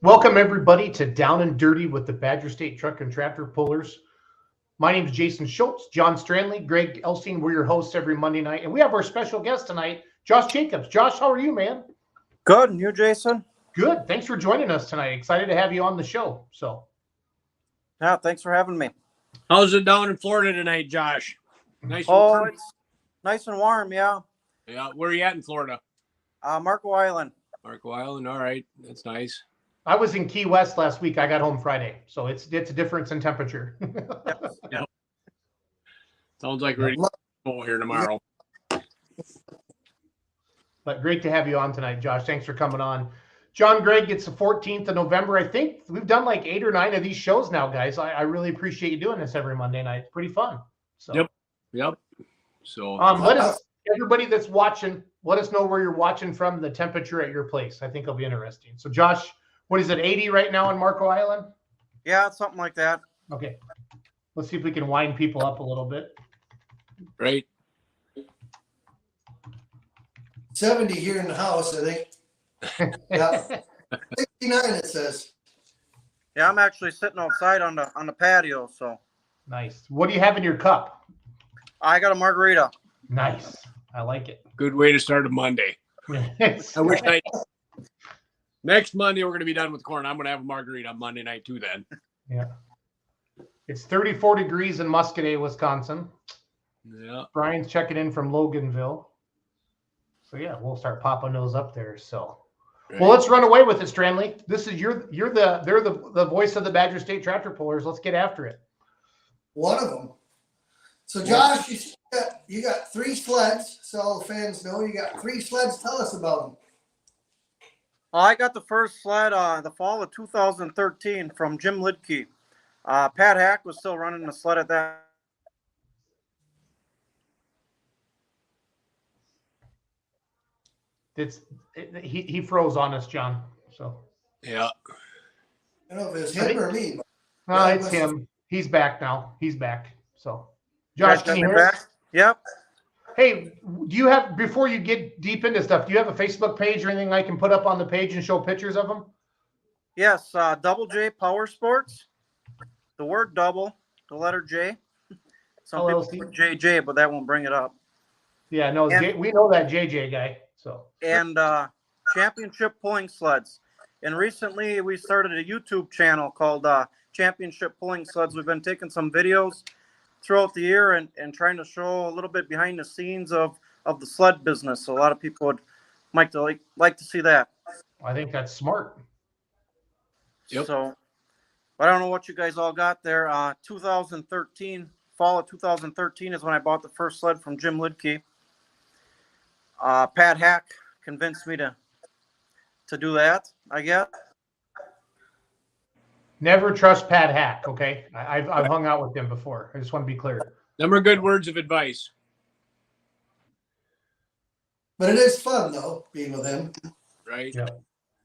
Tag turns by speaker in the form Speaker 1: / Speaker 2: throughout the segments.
Speaker 1: Welcome, everybody, to Down and Dirty with the Badger State Truck and Tractor Pullers. My name is Jason Schultz, John Stranley, Greg Elstein. We're your hosts every Monday night. And we have our special guest tonight, Josh Jacobs. Josh, how are you, man?
Speaker 2: Good. And you, Jason?
Speaker 1: Good. Thanks for joining us tonight. Excited to have you on the show.
Speaker 2: Yeah, thanks for having me.
Speaker 3: How's it down in Florida tonight, Josh? Nice.
Speaker 2: It's nice and warm, yeah.
Speaker 3: Yeah, where are you at in Florida?
Speaker 2: Marco Island.
Speaker 3: Marco Island. All right, that's nice.
Speaker 1: I was in Key West last week. I got home Friday, so it's a difference in temperature.
Speaker 3: Yep. Sounds like we're ready to go here tomorrow.
Speaker 1: But great to have you on tonight, Josh. Thanks for coming on. John Gregg, it's the 14th of November. I think we've done like 8 or 9 of these shows now, guys. I really appreciate you doing this every Monday night. It's pretty fun. So.
Speaker 3: Yep. So
Speaker 1: let us, everybody that's watching, let us know where you're watching from, the temperature at your place. I think it'll be interesting. So, Josh, what is it, 80 right now on Marco Island?
Speaker 2: Yeah, it's something like that.
Speaker 1: Okay. Let's see if we can wind people up a little bit.
Speaker 3: Right.
Speaker 4: 70 here in the house, I think. Yeah. 69 it says.
Speaker 2: Yeah, I'm actually sitting outside on the patio, so.
Speaker 1: Nice. What do you have in your cup?
Speaker 2: I got a margarita.
Speaker 1: Nice. I like it.
Speaker 3: Good way to start a Monday. I wish next Monday we're going to be done with corn. I'm going to have a margarita on Monday night too then.
Speaker 1: Yeah. It's 34 degrees in Muscadet, Wisconsin.
Speaker 3: Yeah.
Speaker 1: Brian's checking in from Loganville. So yeah, we'll start popping those up there. So, right. Well, let's run away with it, Stranley. This is they're the voice of the Badger State Tractor Pullers. Let's get after it.
Speaker 4: One of them. So, Josh, you got 3 sleds. So all the fans know you got 3 sleds. Tell us about them.
Speaker 2: I got the first sled the fall of 2013 from Jim Lidke. Pat Hack was still running the sled at that.
Speaker 1: He froze on us, John. So
Speaker 3: Yeah.
Speaker 4: I don't know if it was him or me.
Speaker 1: no, it's him. He's back now. He's back. So
Speaker 2: Guys
Speaker 1: Josh,
Speaker 2: got
Speaker 1: can you
Speaker 2: me
Speaker 1: hear us?
Speaker 2: back? Yep.
Speaker 1: Hey, do you have, before you get deep into stuff, do you have a Facebook page or anything I can put up on the page and show pictures of them?
Speaker 2: Yes, Double J Power Sports. The word double, the letter J. Some people
Speaker 1: LLC?
Speaker 2: put JJ, but that won't bring it up.
Speaker 1: Yeah, no,
Speaker 2: And-
Speaker 1: we know that JJ guy. So
Speaker 2: And Championship Pulling Sleds. And recently we started a YouTube channel called Championship Pulling Sleds. We've been taking some videos throughout the year and trying to show a little bit behind the scenes of the sled business. So a lot of people would like to see that.
Speaker 1: I think that's smart.
Speaker 3: Yep.
Speaker 2: So I don't know what you guys all got there. 2013, fall of 2013 is when I bought the first sled from Jim Lidke. Pat Hack convinced me to do that, I guess.
Speaker 1: Never trust Pat Hack. Okay, I've hung out with him before. I just want to be clear.
Speaker 3: Them are good words of advice.
Speaker 4: But it is fun though, being with him.
Speaker 3: Right.
Speaker 1: Yeah.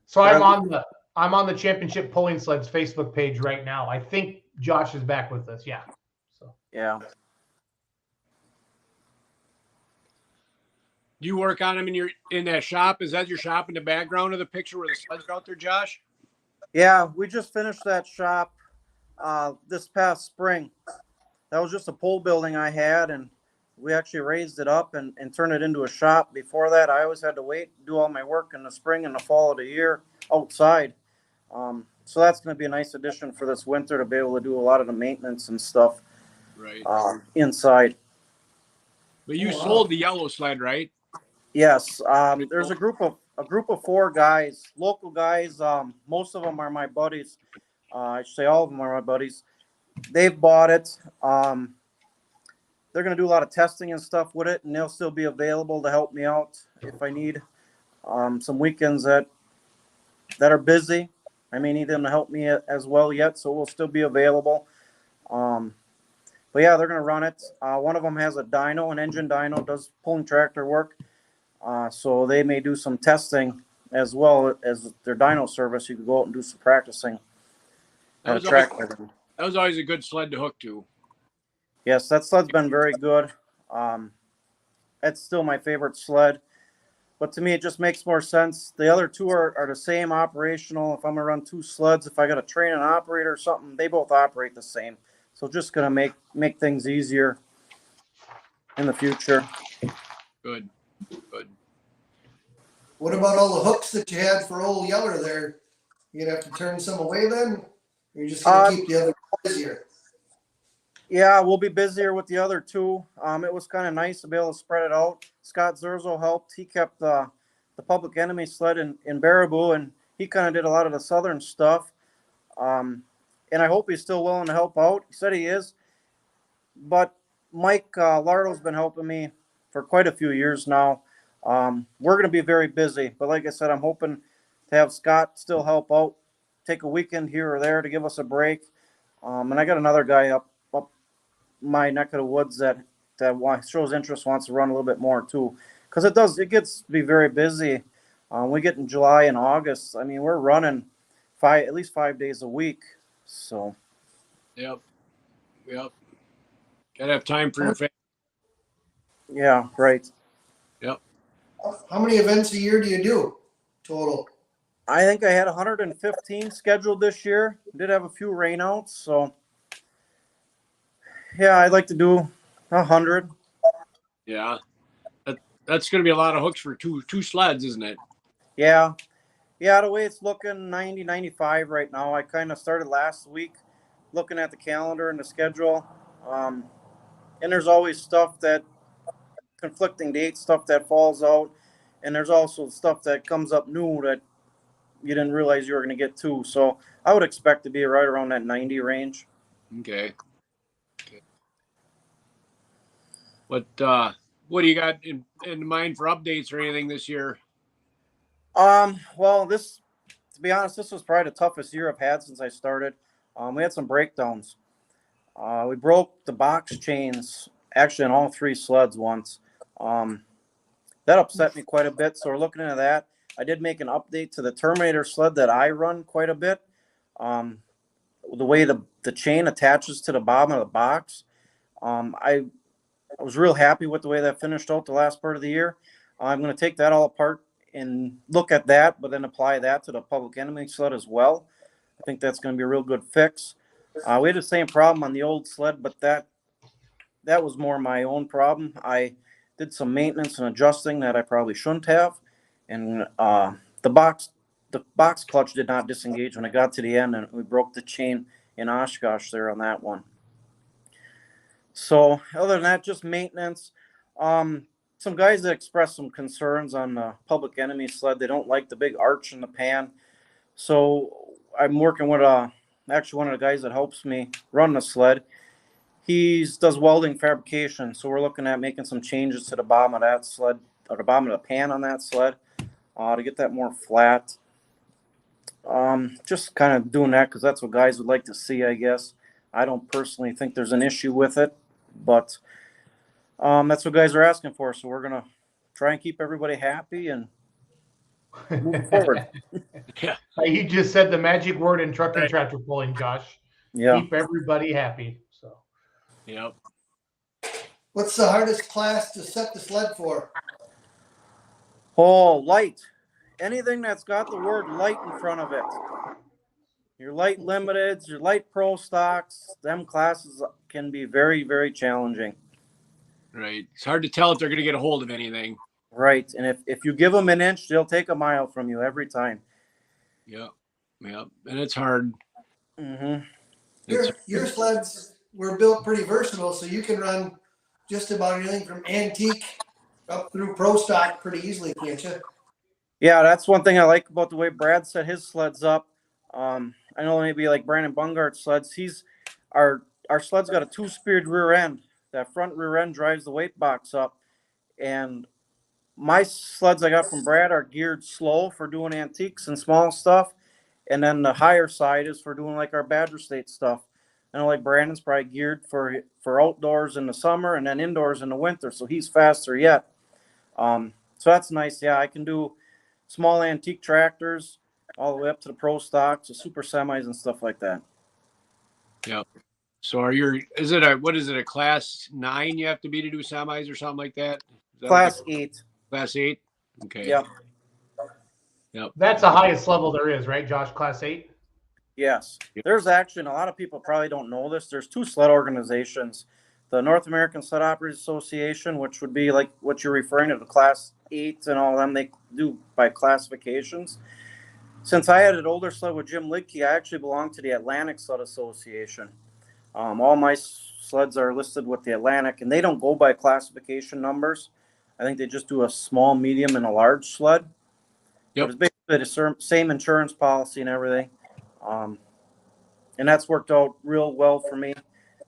Speaker 1: So I'm on the Championship Pulling Sleds Facebook page right now. I think Josh is back with us. Yeah. So
Speaker 2: Yeah.
Speaker 3: Do you work on them in that shop? Is that your shop in the background of the picture where the sleds are out there, Josh?
Speaker 2: Yeah, we just finished that shop this past spring. That was just a pole building I had, and we actually raised it up and turned it into a shop. Before that, I always had to wait, do all my work in the spring and the fall of the year outside. So that's going to be a nice addition for this winter to be able to do a lot of the maintenance and stuff
Speaker 3: Right.
Speaker 2: inside.
Speaker 3: But you sold the yellow sled, right?
Speaker 2: Yes, there's a group of 4 guys, local guys. Most of them are my buddies. I should say all of them are my buddies. They've bought it. They're going to do a lot of testing and stuff with it, and they'll still be available to help me out if I need some weekends that are busy. I may need them to help me as well yet, so we'll still be available. But yeah, they're going to run it. One of them has a dyno, an engine dyno, does pulling tractor work. So they may do some testing as well as their dyno service. You could go out and do some practicing at a tractor.
Speaker 3: That was always a good sled to hook to.
Speaker 2: Yes, that sled's been very good. It's still my favorite sled. But to me, it just makes more sense. The other 2 are the same operational. If I'm going to run 2 sleds, if I got to train an operator or something, they both operate the same. So just going to make things easier in the future.
Speaker 3: Good.
Speaker 4: What about all the hooks that you had for old Yeller there? You'd have to turn some away then? Or you're just going to keep the other busier?
Speaker 2: Yeah, we'll be busier with the other 2. It was kind of nice to be able to spread it out. Scott Zerzo helped. He kept the Public Enemy sled in Baraboo, and he kind of did a lot of the southern stuff. And I hope he's still willing to help out. He said he is. But Mike Lardo's been helping me for quite a few years now. We're going to be very busy. But like I said, I'm hoping to have Scott still help out, take a weekend here or there to give us a break. And I got another guy up my neck of the woods that shows interest, wants to run a little bit more too, because it gets to be very busy. We get in July and August. I mean, we're running at least 5 days a week. So.
Speaker 3: Yep. Gotta have time for your family.
Speaker 2: Yeah. Right.
Speaker 3: Yep.
Speaker 4: How many events a year do you do total?
Speaker 2: I think I had 115 scheduled this year. Did have a few rainouts, so. Yeah, I'd like to do 100.
Speaker 3: Yeah. That's going to be a lot of hooks for two sleds, isn't it?
Speaker 2: Yeah. Yeah, the way it's looking, 90, 95 right now. I kind of started last week looking at the calendar and the schedule. And there's always conflicting dates, stuff that falls out. And there's also stuff that comes up new that you didn't realize you were going to get to. So I would expect to be right around that 90 range.
Speaker 3: Okay. What do you got in mind for updates or anything this year?
Speaker 2: Well, to be honest, this was probably the toughest year I've had since I started. We had some breakdowns. We broke the box chains actually on all 3 sleds once. That upset me quite a bit. So we're looking into that. I did make an update to the Terminator sled that I run quite a bit. The way the chain attaches to the bottom of the box. I was real happy with the way that finished out the last part of the year. I'm going to take that all apart and look at that, but then apply that to the Public Enemy sled as well. I think that's going to be a real good fix. We had the same problem on the old sled, but that was more my own problem. I did some maintenance and adjusting that I probably shouldn't have, and the box clutch did not disengage when I got to the end, and we broke the chain in Oshkosh there on that one. So other than that, just maintenance. Some guys that expressed some concerns on the Public Enemy sled. They don't like the big arch in the pan. So I'm working with actually one of the guys that helps me run the sled. He does welding fabrication. So we're looking at making some changes to the bottom of that sled, or the bottom of the pan on that sled, to get that more flat. Just kind of doing that because that's what guys would like to see, I guess. I don't personally think there's an issue with it, but that's what guys are asking for. So we're going to try and keep everybody happy and move forward.
Speaker 3: Yeah.
Speaker 1: You just said the magic word in truck and tractor pulling, Josh.
Speaker 2: Yeah.
Speaker 1: Keep everybody happy. So.
Speaker 3: Yep.
Speaker 4: What's the hardest class to set the sled for?
Speaker 2: Oh, light. Anything that's got the word light in front of it. Your light limiteds, your light pro stocks, them classes can be very, very challenging.
Speaker 3: Right. It's hard to tell if they're going to get a hold of anything.
Speaker 2: Right. And if you give them an inch, they'll take a mile from you every time.
Speaker 3: Yep. Yep. And it's hard.
Speaker 2: Mm-hmm.
Speaker 4: Your sleds were built pretty versatile, so you can run just about anything from antique up through pro stock pretty easily, can't you?
Speaker 2: Yeah, that's one thing I like about the way Brad set his sleds up. I know maybe like Brandon Bungart's sleds. Our sled's got a 2-speed rear end. That front rear end drives the weight box up. And my sleds I got from Brad are geared slow for doing antiques and small stuff. And then the higher side is for doing like our Badger State stuff. I know like Brandon's probably geared for outdoors in the summer and then indoors in the winter. So he's faster yet. So that's nice. Yeah, I can do small antique tractors all the way up to the pro stocks, the super semis and stuff like that.
Speaker 3: Yep. So is it a class 9 you have to be to do semis or something like that?
Speaker 2: Class 8.
Speaker 3: Class 8? Okay.
Speaker 2: Yep.
Speaker 3: Yep.
Speaker 1: That's the highest level there is, right, Josh? Class 8?
Speaker 2: Yes.
Speaker 3: Yep.
Speaker 2: There's actually, and a lot of people probably don't know this, there's 2 sled organizations. The North American Sled Operators Association, which would be like what you're referring to, the class 8 and all of them, they do by classifications. Since I had an older sled with Jim Lidke, I actually belong to the Atlantic Sled Association. All my sleds are listed with the Atlantic, and they don't go by classification numbers. I think they just do a small, medium, and a large sled.
Speaker 3: Yep.
Speaker 2: But it's basically the same insurance policy and everything. And that's worked out real well for me.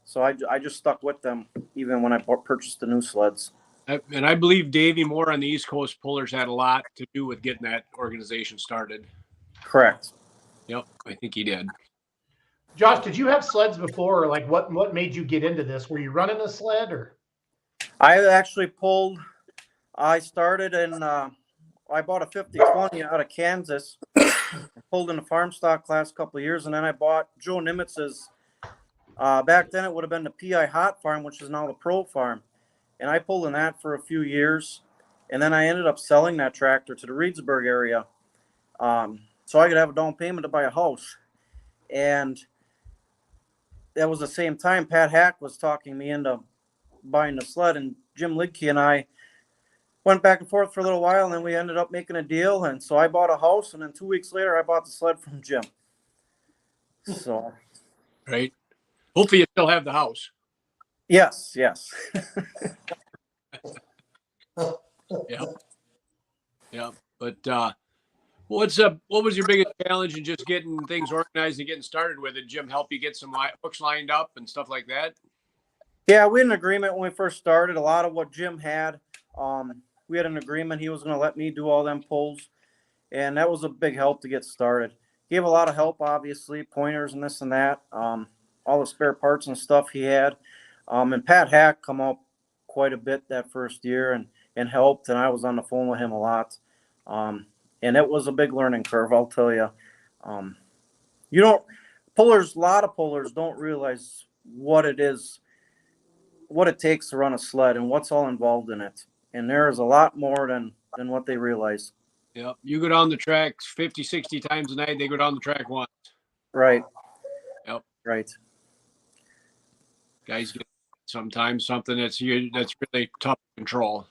Speaker 2: So I just stuck with them even when I purchased the new sleds.
Speaker 3: And I believe Davey Moore on the East Coast Pullers had a lot to do with getting that organization started.
Speaker 2: Correct.
Speaker 3: Yep, I think he did.
Speaker 1: Josh, did you have sleds before, or like what made you get into this? Were you running a sled, or?
Speaker 2: I actually I started in, I bought a 50-20 out of Kansas, pulled in the farm stock class a couple of years, and then I bought Joe Nimitz's, back then it would have been the PI Hot Farm, which is now the Pro Farm. And I pulled in that for a few years, and then I ended up selling that tractor to the Reedsburg area. So I could have a down payment to buy a house. And that was the same time Pat Hack was talking me into buying the sled, and Jim Lidke and I went back and forth for a little while, and then we ended up making a deal. And so I bought a house, and then 2 weeks later I bought the sled from Jim. So
Speaker 3: Right. Hopefully you still have the house.
Speaker 2: yes.
Speaker 3: Yeah. Yeah. But what was your biggest challenge in just getting things organized and getting started with it? Jim help you get some hooks lined up and stuff like that?
Speaker 2: Yeah, we had an agreement when we first started. A lot of what Jim had, we had an agreement. He was going to let me do all them pulls, and that was a big help to get started. He gave a lot of help, obviously, pointers and this and that, all the spare parts and stuff he had. And Pat Hack come up quite a bit that first year and helped, and I was on the phone with him a lot. and it was a big learning curve, I'll tell you. You don't pullers, a lot of pullers don't realize what it is, what it takes to run a sled and what's all involved in it. And there is a lot more than what they realize.
Speaker 3: Yep. You go down the tracks 50, 60 times a night. They go down the track once.
Speaker 2: Right.
Speaker 3: Yep.
Speaker 2: Right.
Speaker 3: Guys get sometimes something that's really tough to control.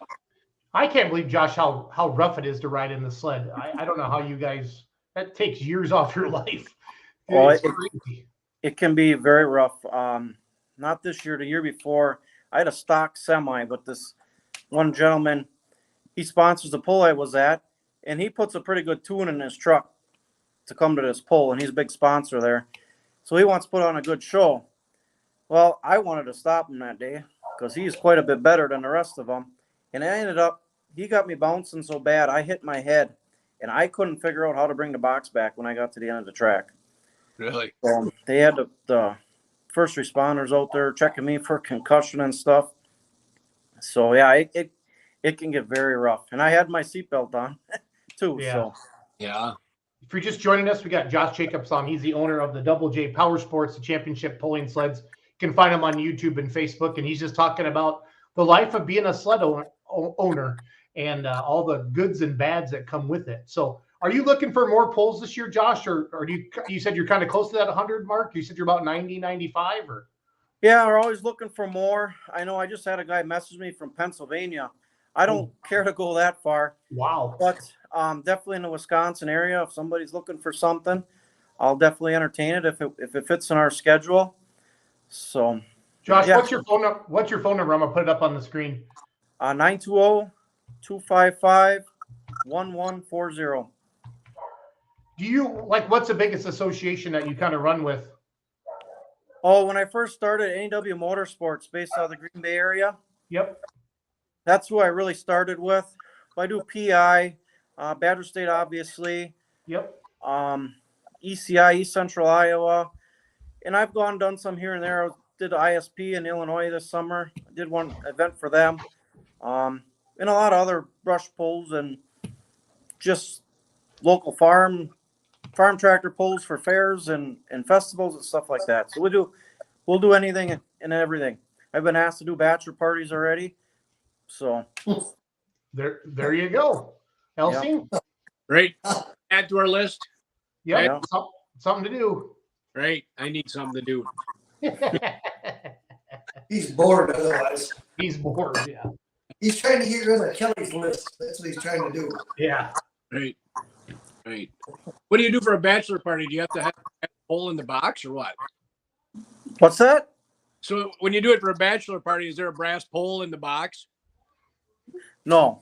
Speaker 1: I can't believe, Josh, how rough it is to ride in the sled. I don't know how you guys, that takes years off your life.
Speaker 2: Oh,
Speaker 1: It's crazy.
Speaker 2: It can be very rough. Not this year, the year before, I had a stock semi, but this one gentleman, he sponsors the pull I was at, and he puts a pretty good tune in his truck to come to this pull, and he's a big sponsor there. So he wants to put on a good show. Well, I wanted to stop him that day because he's quite a bit better than the rest of them. And I ended up, he got me bouncing so bad, I hit my head, and I couldn't figure out how to bring the box back when I got to the end of the track.
Speaker 3: Really?
Speaker 2: They had the first responders out there checking me for concussion and stuff. So, yeah, it can get very rough. And I had my seatbelt on, too.
Speaker 1: Yeah.
Speaker 2: So.
Speaker 3: Yeah.
Speaker 1: If you're just joining us, we got Josh Jacobs on. He's the owner of the Double J Power Sports, the championship pulling sleds. You can find him on YouTube and Facebook, and he's just talking about the life of being a sled owner and all the goods and bads that come with it. So are you looking for more pulls this year, Josh, or you said you're kind of close to that 100 mark? You said you're about 90, 95, or?
Speaker 2: Yeah, we're always looking for more. I know I just had a guy message me from Pennsylvania. I don't care to go that far.
Speaker 1: Wow.
Speaker 2: But definitely in the Wisconsin area, if somebody's looking for something, I'll definitely entertain it if it fits in our schedule. So,
Speaker 1: Josh,
Speaker 2: yeah.
Speaker 1: what's your phone number? I'm gonna put it up on the screen.
Speaker 2: 920-255-1140.
Speaker 1: Do you what's the biggest association that you kind of run with?
Speaker 2: Oh, when I first started NEW Motorsports based out of the Green Bay area.
Speaker 1: Yep.
Speaker 2: That's who I really started with. I do PI, Badger State, obviously.
Speaker 1: Yep.
Speaker 2: ECI, East Central Iowa. And I've done some here and there. I did ISP in Illinois this summer. I did one event for them. And a lot of other brush pulls and just local farm tractor pulls for fairs and festivals and stuff like that. So we'll do anything and everything. I've been asked to do bachelor parties already. So
Speaker 1: there you go. Elsie?
Speaker 2: Yeah.
Speaker 3: Right. Add to our list.
Speaker 1: Yep.
Speaker 2: Yeah.
Speaker 1: Something to do.
Speaker 3: Right. I need something to do.
Speaker 4: He's bored otherwise.
Speaker 1: He's bored, yeah.
Speaker 4: He's trying to get rid of Kelly's list. That's what he's trying to do.
Speaker 1: Yeah.
Speaker 3: Right. Right. What do you do for a bachelor party? Do you have to have a hole in the box or what?
Speaker 2: What's that?
Speaker 3: So when you do it for a bachelor party, is there a brass pole in the box?
Speaker 2: No.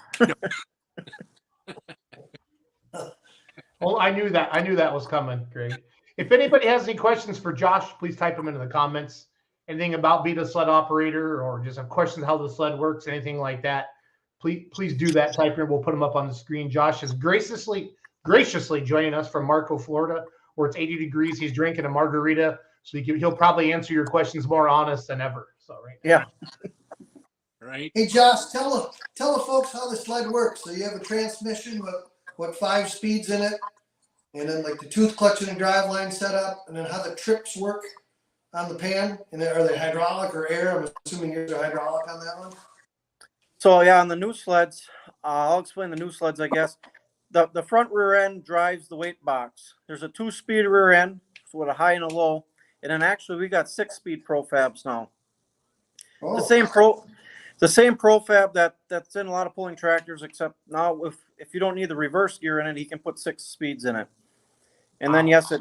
Speaker 1: Well, I knew that was coming, Greg. If anybody has any questions for Josh, please type them into the comments. Anything about being a sled operator or just have questions how the sled works, anything like that, please do that. Type in. We'll put them up on the screen. Josh is graciously joining us from Marco, Florida, where it's 80 degrees. He's drinking a margarita, so he'll probably answer your questions more honest than ever. So
Speaker 2: Yeah.
Speaker 3: Right.
Speaker 4: Hey, Josh, tell the folks how the sled works. So you have a transmission with 5 speeds in it, and then like the tooth clutch and the driveline set up, and then how the trips work on the pan, and then are they hydraulic or air? I'm assuming yours are hydraulic on that one.
Speaker 2: So yeah, on the new sleds, I'll explain the new sleds, I guess. The front rear end drives the weight box. There's a 2-speed rear end with a high and a low, and then actually we got 6-speed profabs now.
Speaker 4: Oh.
Speaker 2: The same profab that's in a lot of pulling tractors, except now if you don't need the reverse gear in it, he can put 6 speeds in it. And then yes,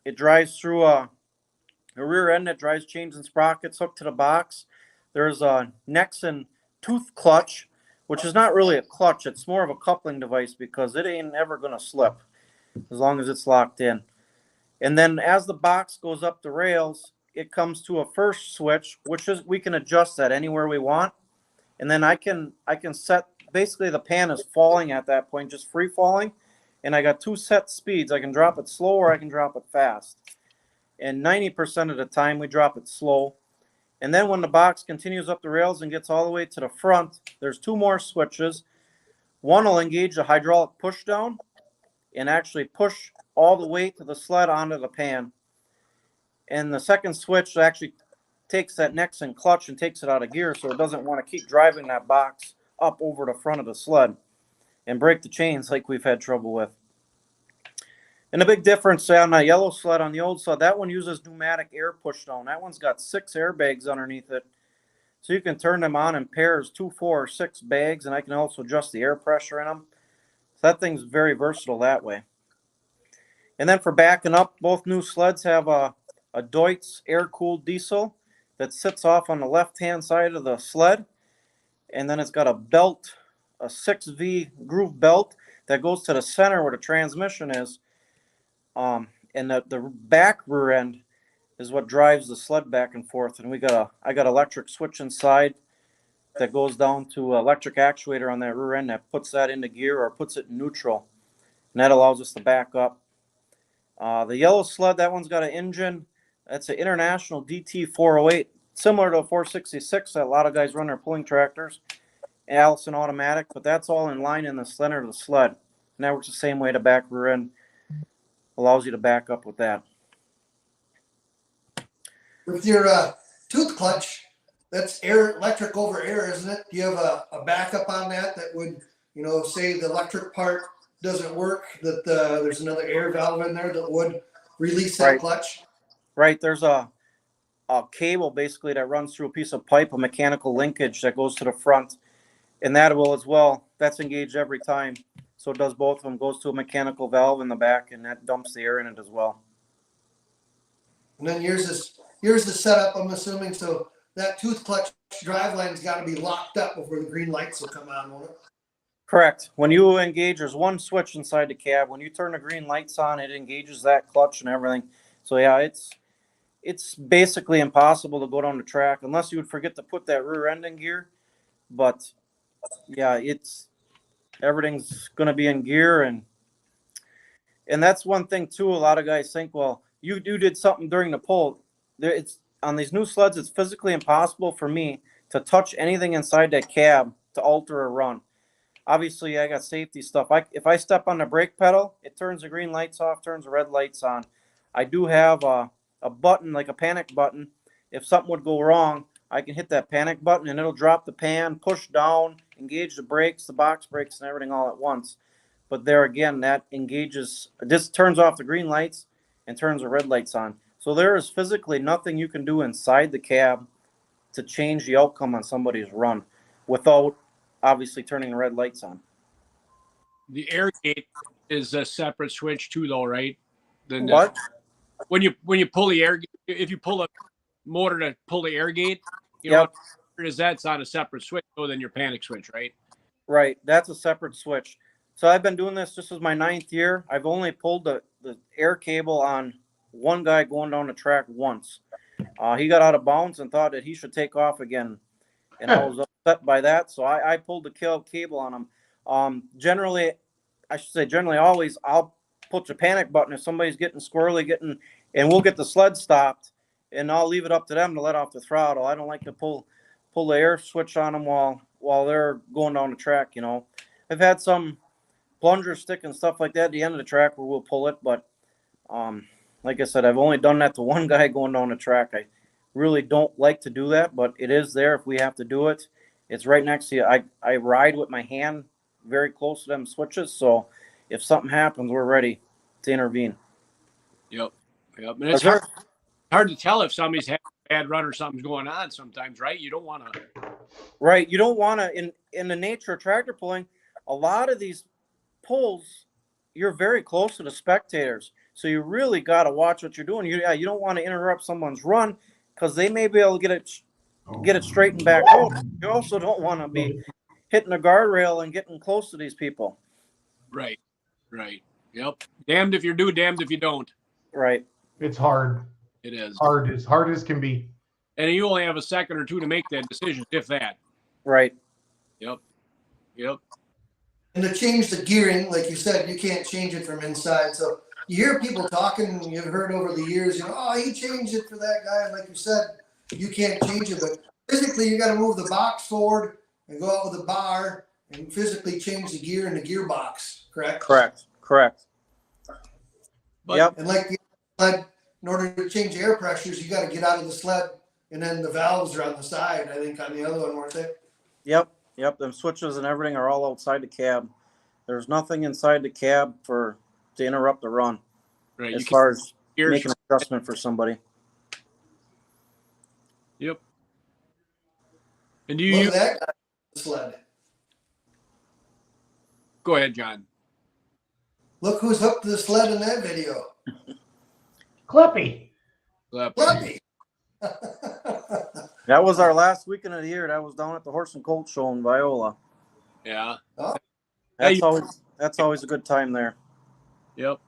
Speaker 2: it drives through a rear end that drives chains and sprockets hooked to the box. There's a Nexen tooth clutch, which is not really a clutch. It's more of a coupling device because it ain't ever going to slip as long as it's locked in. And then as the box goes up the rails, it comes to a first switch, which is we can adjust that anywhere we want. And then I can set, basically the pan is falling at that point, just free falling. And I got 2 set speeds. I can drop it slow or I can drop it fast. And 90% of the time we drop it slow. And then when the box continues up the rails and gets all the way to the front, there's 2 more switches. One will engage the hydraulic push down, and actually push all the weight of the sled onto the pan. And the second switch actually takes that Nexen clutch and takes it out of gear, so it doesn't want to keep driving that box up over the front of the sled and break the chains like we've had trouble with. And the big difference on that yellow sled, on the old sled, that one uses pneumatic air push down. That one's got 6 airbags underneath it. So you can turn them on in pairs, 2, 4, or 6 bags, and I can also adjust the air pressure in them. So that thing's very versatile that way. And then for backing up, both new sleds have a Deutz air-cooled diesel that sits off on the left-hand side of the sled. And then it's got a belt, a 6V groove belt that goes to the center where the transmission is. And the back rear end is what drives the sled back and forth. And I got electric switch inside that goes down to electric actuator on that rear end that puts that into gear or puts it in neutral. And that allows us to back up. The yellow sled, that one's got an engine. That's an International DT 408, similar to a 466 that a lot of guys run their pulling tractors. Allison automatic, but that's all in line in the center of the sled. And that works the same way. The back rear end allows you to back up with that.
Speaker 4: With your tooth clutch, that's electric over air, isn't it? Do you have a backup on that would, say the electric part doesn't work, that there's another air valve in there that would release that clutch?
Speaker 2: Right. There's a cable basically that runs through a piece of pipe, a mechanical linkage that goes to the front. And that will as well. That's engaged every time. So it does both of them. Goes to a mechanical valve in the back, and that dumps the air in it as well.
Speaker 4: And then here's the setup, I'm assuming. So that tooth clutch drive line's got to be locked up before the green lights will come on, won't it?
Speaker 2: Correct. When you engage, there's one switch inside the cab. When you turn the green lights on, it engages that clutch and everything. So yeah, it's basically impossible to go down the track unless you would forget to put that rear end in gear. But yeah, everything's going to be in gear, and that's one thing too. A lot of guys think, well, you did something during the pull. It's on these new sleds. It's physically impossible for me to touch anything inside that cab to alter a run. Obviously, I got safety stuff. If I step on the brake pedal, it turns the green lights off, turns the red lights on. I do have a button, like a panic button. If something would go wrong, I can hit that panic button and it'll drop the pan, push down, engage the brakes, the box brakes, and everything all at once. But there again, that engages, this turns off the green lights and turns the red lights on. So there is physically nothing you can do inside the cab to change the outcome on somebody's run without obviously turning the red lights on.
Speaker 3: The air gate is a separate switch too, though, right? Then
Speaker 2: What?
Speaker 3: When you pull the air, if you pull a motor to pull the air gate,
Speaker 2: Yep.
Speaker 3: That's on a separate switch than your panic switch, right?
Speaker 2: Right. That's a separate switch. So I've been doing this. This is my 9th year. I've only pulled the air cable on one guy going down the track once. He got out of bounds and thought that he should take off again. And I was upset by that. So I pulled the cable on him. Generally always, I'll put the panic button if somebody's getting squirrely, and we'll get the sled stopped, and I'll leave it up to them to let off the throttle. I don't like to pull the air switch on them while they're going down the track. I've had some plunger stick and stuff like that at the end of the track where we'll pull it, but like I said, I've only done that to one guy going down the track. I really don't like to do that, but it is there if we have to do it. It's right next to you. I ride with my hand very close to them switches, so if something happens, we're ready to intervene.
Speaker 3: Yep. And it's hard to tell if somebody's had a bad run or something's going on sometimes, right? You don't want to. Right.
Speaker 2: You don't want to, in the nature of tractor pulling, a lot of these pulls, you're very close to the spectators. So you really got to watch what you're doing. You don't want to interrupt someone's run because they may be able to get it straightened back out. You also don't want to be hitting a guardrail and getting close to these people.
Speaker 3: Right. Yep. Damned if you do, damned if you don't.
Speaker 2: Right.
Speaker 1: It's hard.
Speaker 3: It is.
Speaker 1: Hard as can be.
Speaker 3: And you only have a second or two to make that decision, if that.
Speaker 2: Right.
Speaker 3: Yep.
Speaker 4: And to change the gearing, like you said, you can't change it from inside. So you hear people talking, you've heard over the years, he changed it for that guy. And like you said, you can't change it, but physically you got to move the box forward and go out with a bar and physically change the gear in the gearbox, correct?
Speaker 2: Correct.
Speaker 3: But
Speaker 2: Yep.
Speaker 4: And like the sled, in order to change the air pressures, you got to get out of the sled, and then the valves are on the side. I think on the other one, weren't they?
Speaker 2: Yep. Them switches and everything are all outside the cab. There's nothing inside the cab to interrupt the run
Speaker 3: right,
Speaker 2: as
Speaker 3: you can
Speaker 2: far as
Speaker 3: hear.
Speaker 2: making an adjustment for somebody.
Speaker 3: Yep. And do
Speaker 4: Look
Speaker 3: you
Speaker 4: at that guy on the sled.
Speaker 3: go ahead, John?
Speaker 4: Look who's hooked to the sled in that video.
Speaker 1: Clippy.
Speaker 4: Fluffy.
Speaker 2: That was our last weekend of the year. That was down at the Horse and Colt Show in Viola.
Speaker 3: Yeah.
Speaker 2: That's
Speaker 3: Hey.
Speaker 2: always a good time there.
Speaker 3: Yep.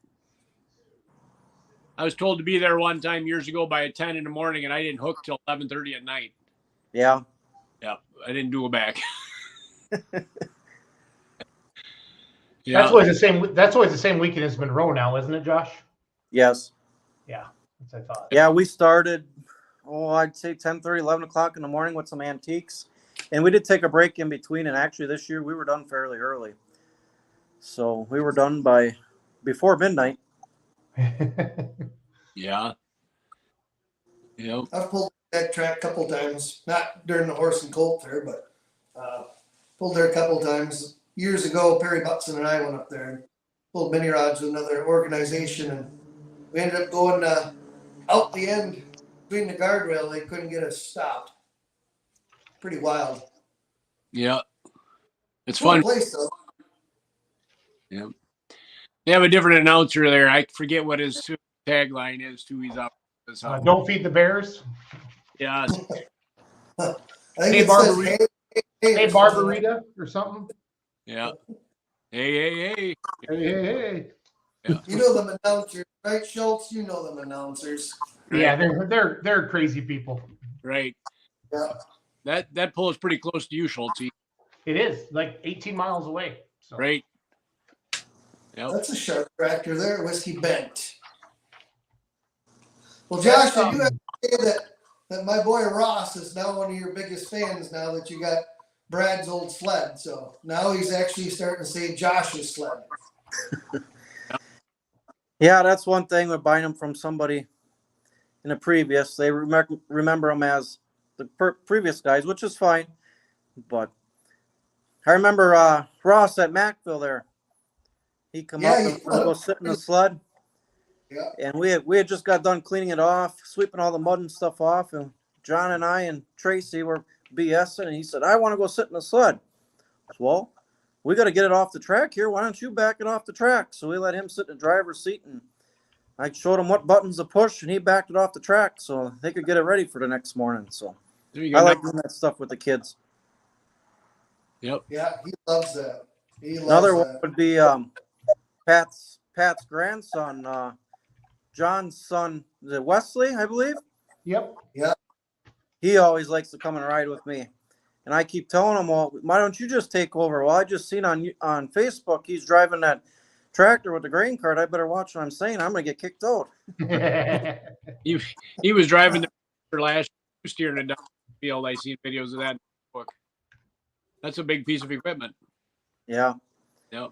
Speaker 3: I was told to be there one time years ago by 10 in the morning, and I didn't hook till 11:30 at night.
Speaker 2: Yeah.
Speaker 3: Yep. I didn't do it back.
Speaker 1: That's
Speaker 3: Yeah.
Speaker 1: always the same. That's always the same weekend as Monroe now, isn't it, Josh?
Speaker 2: Yes.
Speaker 1: Yeah, that's what I thought.
Speaker 2: Yeah, we started, I'd say 10:30, 11 o'clock in the morning with some antiques. And we did take a break in between. And actually this year we were done fairly early. So we were done before midnight.
Speaker 3: Yeah. Yep.
Speaker 4: I've pulled that track a couple times, not during the horse and colt fair, but pulled there a couple times. Years ago, Perry Butson and I went up there and pulled mini rods with another organization, and we ended up going out the end between the guardrail. They couldn't get us stopped. Pretty wild.
Speaker 3: Yeah. It's
Speaker 4: Cool
Speaker 3: fun.
Speaker 4: place though.
Speaker 3: Yeah. They have a different announcer there. I forget what his tagline is too. He's up.
Speaker 1: Don't feed the bears.
Speaker 3: Yeah.
Speaker 4: I think
Speaker 1: Hey,
Speaker 4: it says
Speaker 1: Barbarita.
Speaker 4: hey,
Speaker 1: Hey,
Speaker 4: or something like
Speaker 1: Barbarita or something.
Speaker 3: Yeah. Hey.
Speaker 1: Hey, hey.
Speaker 4: that. You know them announcers, right, Schultz? You know them announcers.
Speaker 3: Right.
Speaker 1: Yeah, they're crazy people.
Speaker 3: Right.
Speaker 4: Yeah.
Speaker 3: That pull is pretty close to you, Schultz.
Speaker 1: It is like 18 miles away. So.
Speaker 3: Right. Yep.
Speaker 4: That's a sharp tractor there, Whiskey Bent. Well, Josh, I do have to say that my boy Ross is now one of your biggest fans now that you got Brad's old sled. So now he's actually starting to say Josh's sled.
Speaker 2: Yeah, that's one thing with buying them from somebody in the previous. They remember them as the previous guys, which is fine. But I remember Ross at Macville there. He come up and go sit in the sled.
Speaker 4: Yeah.
Speaker 2: And we had just got done cleaning it off, sweeping all the mud and stuff off. And John and I and Tracy were BSing. And he said, I want to go sit in the sled. I said, well, we got to get it off the track here. Why don't you back it off the track? So we let him sit in the driver's seat, and I showed him what buttons to push, and he backed it off the track so they could get it ready for the next morning. So I like doing that stuff with the kids.
Speaker 3: Yep.
Speaker 4: Yeah, he loves that.
Speaker 2: Another one would be Pat's grandson, John's son, is it Wesley, I believe?
Speaker 1: Yep.
Speaker 4: Yeah.
Speaker 2: He always likes to come and ride with me. And I keep telling him, well, why don't you just take over? Well, I just seen on Facebook he's driving that tractor with the grain cart. I better watch what I'm saying. I'm going to get kicked out.
Speaker 3: He was driving the last year in the field. I seen videos of that in the book. That's a big piece of equipment.
Speaker 2: Yeah.
Speaker 3: Yep.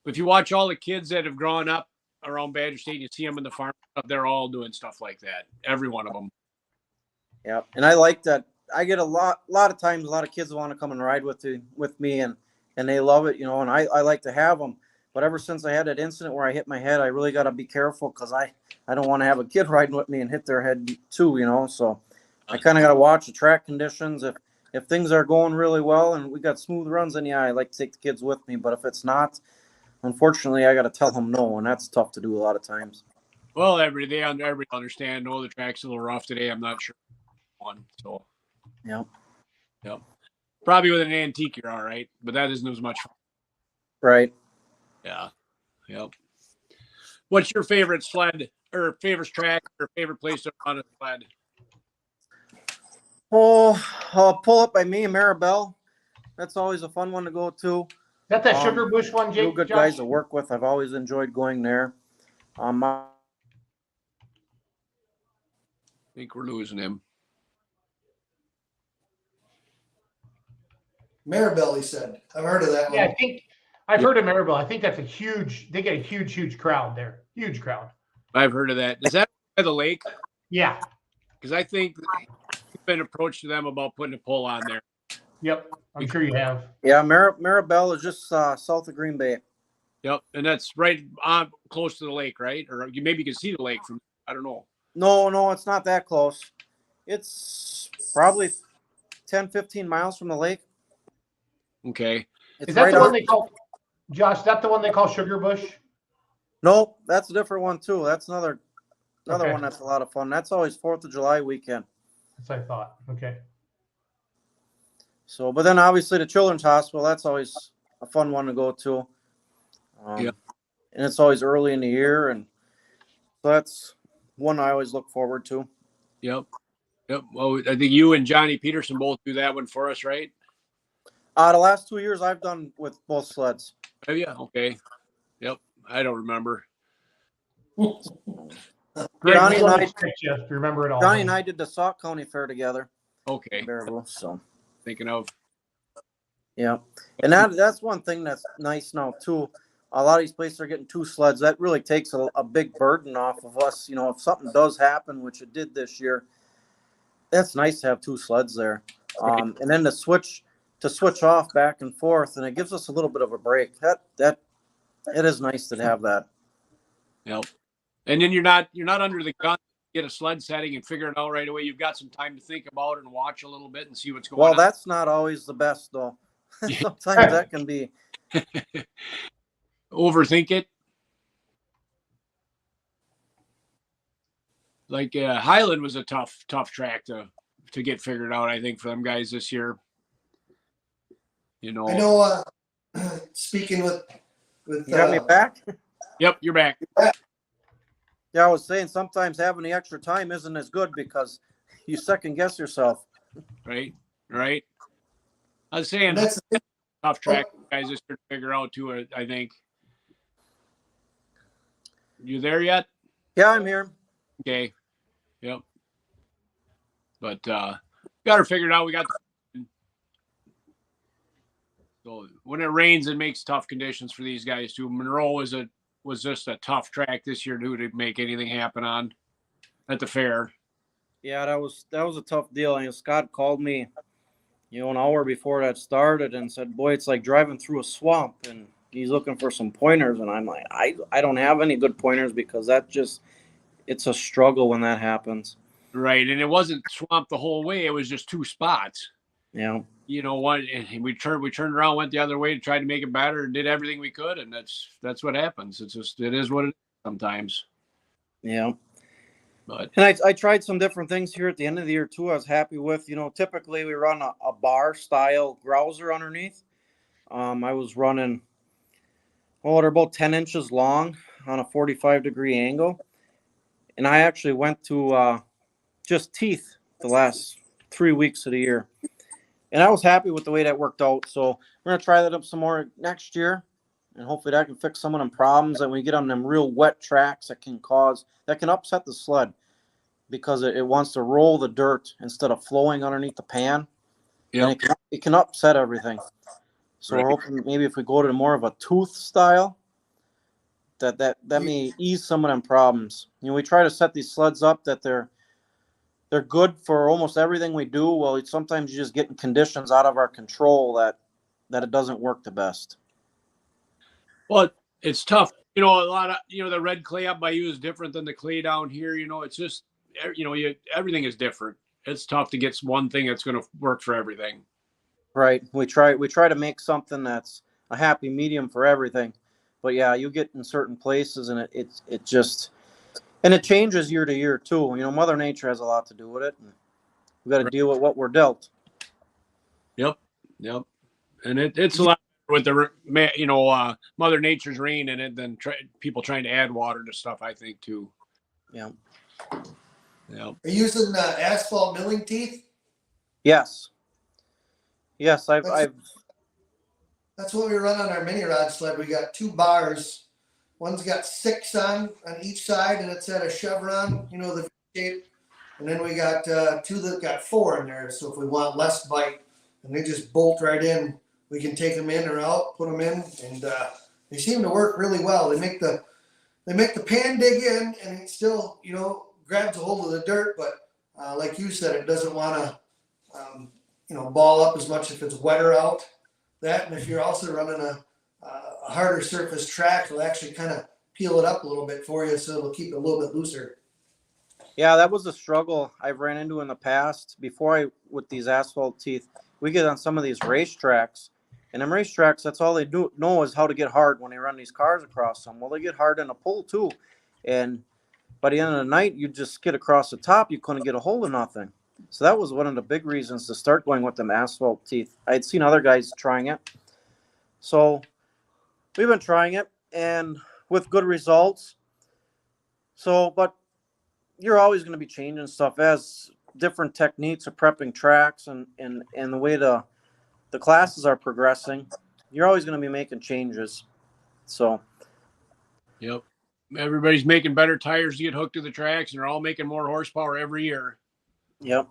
Speaker 3: But if you watch all the kids that have grown up around Badger State, you see them in the farm, they're all doing stuff like that. Every one of them.
Speaker 2: Yeah. And I like that. I get a lot of times, a lot of kids want to come and ride with me and they love it, and I like to have them. But ever since I had that incident where I hit my head, I really got to be careful because I don't want to have a kid riding with me and hit their head too, so I kind of got to watch the track conditions. If things are going really well and we got smooth runs, then yeah, I like to take the kids with me. But if it's not, unfortunately, I got to tell them no, and that's tough to do a lot of times.
Speaker 3: Well, everybody understand. No, the track's a little rough today. I'm not sure. So. Yep. Probably with an antique, you're all right, but that isn't as much fun.
Speaker 2: Right.
Speaker 3: Yeah. Yep. What's your favorite sled or favorite track or favorite place to run a sled?
Speaker 2: Oh, pull up by me, Maribel. That's always a fun one to go to.
Speaker 1: Is that the Sugar Bush one, Jake?
Speaker 2: Real good
Speaker 1: Josh?
Speaker 2: guys to work with. I've always enjoyed going there.
Speaker 3: I think we're losing him.
Speaker 4: Maribel, he said. I've heard of that one.
Speaker 1: Yeah, I think I've heard of Maribel. I think that's they get a huge crowd there. Huge crowd.
Speaker 3: I've heard of that. Is that by the lake?
Speaker 1: Yeah.
Speaker 3: Because I think you've been approached to them about putting a pole on there.
Speaker 1: Yep. I'm sure you have.
Speaker 2: Yeah, Maribel is just south of Green Bay.
Speaker 3: Yep, and that's right on close to the lake, right? Or maybe you can see the lake from. I don't know.
Speaker 2: No, it's not that close. It's probably 10, 15 miles from the lake.
Speaker 3: Okay.
Speaker 2: It's
Speaker 1: Is that
Speaker 2: right
Speaker 1: the one
Speaker 2: on.
Speaker 1: they call, Josh, is that the one they call Sugar Bush?
Speaker 2: No, that's a different one too. That's another
Speaker 1: Okay.
Speaker 2: one that's a lot of fun. That's always 4th of July weekend.
Speaker 1: That's what I thought. Okay.
Speaker 2: So, but then obviously the Children's Hospital, that's always a fun one to go to.
Speaker 3: Yeah.
Speaker 2: And it's always early in the year, and so that's one I always look forward to.
Speaker 3: Yep. Well, I think you and Johnny Peterson both do that one for us, right?
Speaker 2: The last 2 years I've done with both sleds.
Speaker 3: Oh, yeah. Okay. Yep. I don't remember.
Speaker 1: Greg,
Speaker 2: Johnny
Speaker 1: we'll
Speaker 2: and I-
Speaker 1: check you if you remember it all.
Speaker 2: Johnny and I did the Sauk County Fair together.
Speaker 3: Okay.
Speaker 2: In Baraboo, so.
Speaker 3: Thinking of.
Speaker 2: Yeah, and that's one thing that's nice now too. A lot of these places are getting 2 sleds. That really takes a big burden off of us. You know, if something does happen, which it did this year, that's nice to have 2 sleds there. And then to switch off back and forth, and it gives us a little bit of a break. That it is nice to have that.
Speaker 3: Yep. And then you're not under the gun. Get a sled setting and figure it out right away. You've got some time to think about it and watch a little bit and see what's going on.
Speaker 2: Well, that's not always the best though. Sometimes that can be.
Speaker 3: Overthink it. Like Highland was a tough track to get figured out, I think, for them guys this year. You know.
Speaker 4: I know. Speaking with
Speaker 2: You got me back?
Speaker 3: Yep, you're back.
Speaker 2: Yeah, I was saying sometimes having the extra time isn't as good because you second guess yourself.
Speaker 3: Right. I was saying
Speaker 4: that's
Speaker 3: tough track guys just to figure out too. I think. You there yet?
Speaker 2: Yeah, I'm here.
Speaker 3: Okay. Yep. But got her figured out. We got. So when it rains, it makes tough conditions for these guys too. Monroe was just a tough track this year too to make anything happen on at the fair.
Speaker 2: Yeah, that was a tough deal. And Scott called me, an hour before that started and said, "Boy, it's like driving through a swamp." And he's looking for some pointers, and I'm like, I don't have any good pointers because it's a struggle when that happens.
Speaker 3: Right, and it wasn't swamp the whole way. It was just 2 spots.
Speaker 2: Yeah.
Speaker 3: You know what? And we turned around, went the other way to try to make it better, and did everything we could, and that's what happens. It is what it is sometimes.
Speaker 2: Yeah.
Speaker 3: But
Speaker 2: and I tried some different things here at the end of the year too. I was happy with, typically we run a bar style grouser underneath. I was running, they're about 10 inches long on a 45-degree angle. And I actually went to just teeth the last 3 weeks of the year. And I was happy with the way that worked out. So we're going to try that up some more next year. And hopefully that can fix some of them problems that we get on them real wet tracks that can upset the sled because it wants to roll the dirt instead of flowing underneath the pan.
Speaker 3: yeah,
Speaker 2: And it can upset everything. So
Speaker 3: Right.
Speaker 2: we're hoping maybe if we go to more of a tooth style, that may ease some of them problems. We try to set these sleds up that they're good for almost everything we do. Well, sometimes you just get in conditions out of our control that it doesn't work the best.
Speaker 3: well, it's tough. A lot of the red clay up by you is different than the clay down here. It's just everything is different. It's tough to get one thing that's going to work for everything.
Speaker 2: Right. We try to make something that's a happy medium for everything. But yeah, you get in certain places and it just, and it changes year to year too. Mother Nature has a lot to do with it. And we got to deal with what we're dealt.
Speaker 3: Yep. And it's a lot with the Mother Nature's rain in it than people trying to add water to stuff. I think too.
Speaker 2: Yeah.
Speaker 3: Yeah.
Speaker 4: Are you using asphalt milling teeth?
Speaker 2: Yes. I've
Speaker 4: That's what we run on our mini rod sled. We got 2 bars. One's got 6 on each side, and it's at a chevron, the shape. And then we got 2 that got 4 in there. So if we want less bite, and they just bolt right in, we can take them in or out, put them in, and they seem to work really well. They make the they make the pan dig in, and it still, grabs a hold of the dirt. But like you said, it doesn't want to, ball up as much if it's wetter out. That, and if you're also running a harder surface track, it'll actually kind of peel it up a little bit for you, so it'll keep it a little bit looser.
Speaker 2: Yeah, that was a struggle I've ran into in the past. With these asphalt teeth, we get on some of these racetracks, and them racetracks, that's all they know is how to get hard when they run these cars across them. Well, they get hard in a pull too, and by the end of the night, you just skid across the top. You couldn't get a hold of nothing. So that was one of the big reasons to start going with them asphalt teeth. I had seen other guys trying it, so we've been trying it, and with good results. So, but you're always going to be changing stuff as different techniques of prepping tracks and the way the classes are progressing. You're always going to be making changes. So,
Speaker 3: yep. Everybody's making better tires to get hooked to the tracks, and they're all making more horsepower every year.
Speaker 2: yep.